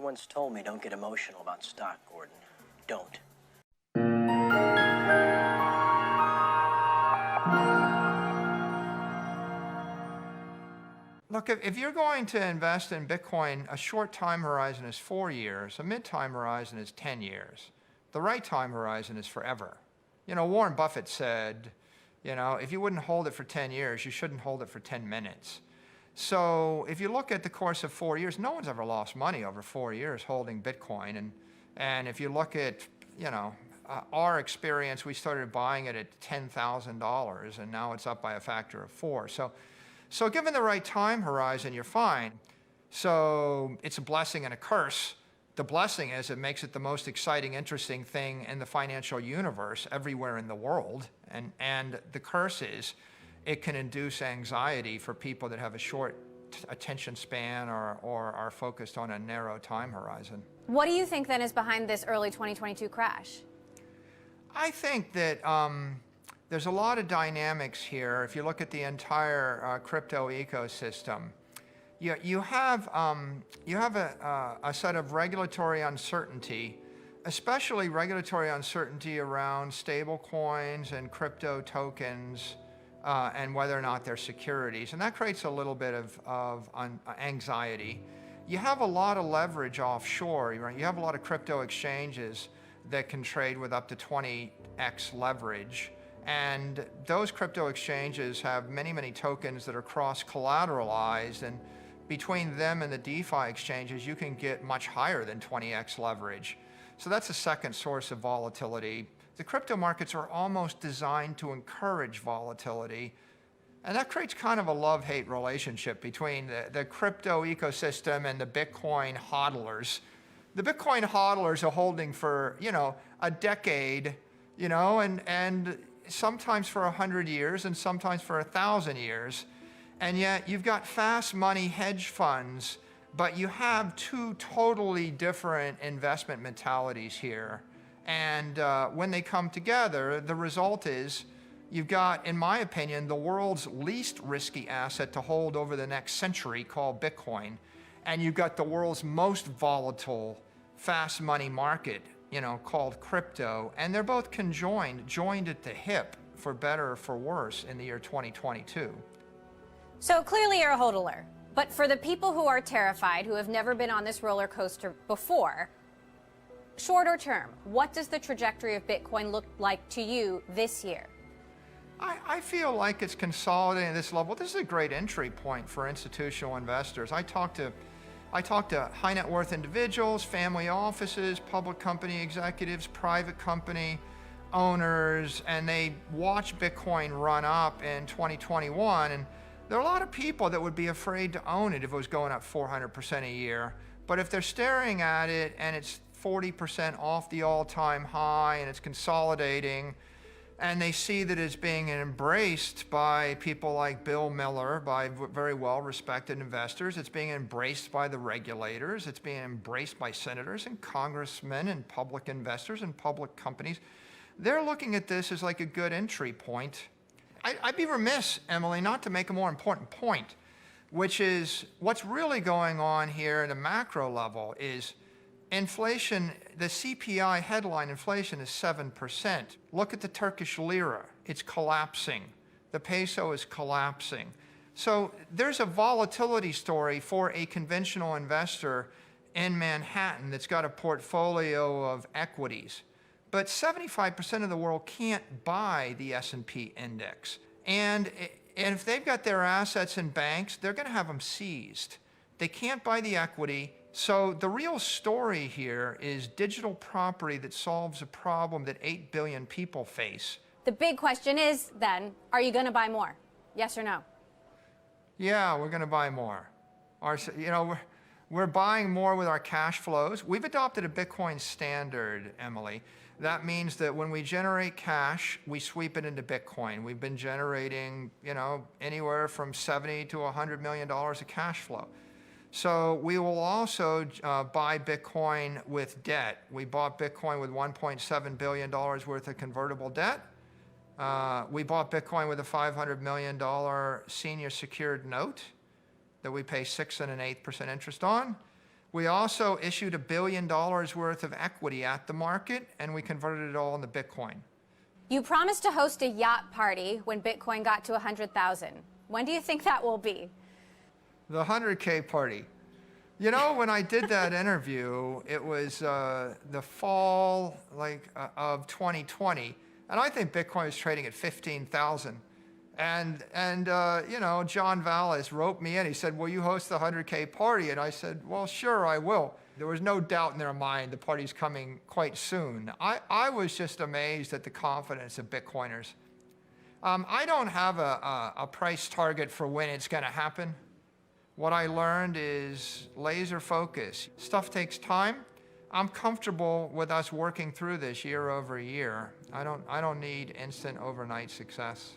once told me, don't get emotional about stock, Gordon. Don't. Look, if you're going to invest in Bitcoin, a short time horizon is 4 years, a mid-time horizon is 10 years. The right time horizon is forever. You know, Warren Buffett said, you know, if you wouldn't hold it for 10 years, you shouldn't hold it for 10 minutes. So if you look at the course of 4 years, no one's ever lost money over 4 years holding Bitcoin. And if you look at, you know, our experience, we started buying it at $10,000, and now it's up by a factor of 4. So given the right time horizon, you're fine. So it's a blessing and a curse. The blessing is it makes it the most exciting, interesting thing in the financial universe everywhere in the world. And the curse is it can induce anxiety for people that have a short attention span or are focused on a narrow time horizon. What do you think then is behind this early 2022 crash? I think that there's a lot of dynamics here. If you look at the entire crypto ecosystem, you have a set of regulatory uncertainty, especially regulatory uncertainty around stable coins and crypto tokens and whether or not they're securities. And that creates a little bit of anxiety. You have a lot of leverage offshore. Right? You have a lot of crypto exchanges that can trade with up to 20x leverage. And those crypto exchanges have many, many tokens that are cross-collateralized, and between them and the DeFi exchanges, you can get much higher than 20x leverage. So that's a second source of volatility. The crypto markets are almost designed to encourage volatility, and that creates kind of a love-hate relationship between the crypto ecosystem and the Bitcoin hodlers. The Bitcoin hodlers are holding for, you know, a decade, you know, and sometimes for 100 years and sometimes for 1,000 years. And yet you've got fast money hedge funds, but you have two totally different investment mentalities here. And when they come together, the result is you've got, in my opinion, the world's least risky asset to hold over the next century called Bitcoin. And you've got the world's most volatile, fast money market, you know, called crypto, and they're both joined at the hip, for better or for worse, in the year 2022. So clearly you're a hodler, but for the people who are terrified, who have never been on this roller coaster before, shorter term, what does the trajectory of Bitcoin look like to you this year? I feel like it's consolidating at this level. This is a great entry point for institutional investors. I talk to high net worth individuals, family offices, public company executives, private company owners, and they watch Bitcoin run up in 2021. And there are a lot of people that would be afraid to own it if it was going up 400% a year. But if they're staring at it and it's 40% off the all-time high and it's consolidating, and they see that it's being embraced by people like Bill Miller, by very well-respected investors. It's being embraced by the regulators. It's being embraced by senators and congressmen and public investors and public companies. They're looking at this as like a good entry point. I'd be remiss, Emily, not to make a more important point, which is what's really going on here at a macro level is inflation. The CPI headline inflation is 7%. Look at the Turkish lira. It's collapsing. The peso is collapsing. So there's a volatility story for a conventional investor in Manhattan that's got a portfolio of equities. But 75% of the world can't buy the S&P index. And if they've got their assets in banks, they're going to have them seized. They can't buy the equity. So the real story here is digital property that solves a problem that 8 billion people face. The big question is then, are you going to buy more? Yes or no? Yeah, we're going to buy more. We're buying more with our cash flows. We've adopted a Bitcoin standard, Emily. That means that when we generate cash, we sweep it into Bitcoin. We've been generating, anywhere from $70 to $100 million of cash flow. So we will also buy Bitcoin with debt. We bought Bitcoin with $1.7 billion worth of convertible debt. We bought Bitcoin with a $500 million senior secured note that we pay 6 1/8% interest on. We also issued $1 billion worth of equity at the market, and we converted it all into Bitcoin. You promised to host a yacht party when Bitcoin got to 100,000. When do you think that will be? The 100K party. You know, when I did that interview, it was the fall of 2020, and I think Bitcoin was trading at 15,000. And you know, John Vallis wrote me in. He said, will you host the 100K party? And I said, well, sure, I will. There was no doubt in their mind the party's coming quite soon. I was just amazed at the confidence of Bitcoiners. I don't have a price target for when it's going to happen. What I learned is laser focus. Stuff takes time. I'm comfortable with us working through this year over year. I don't need instant overnight success.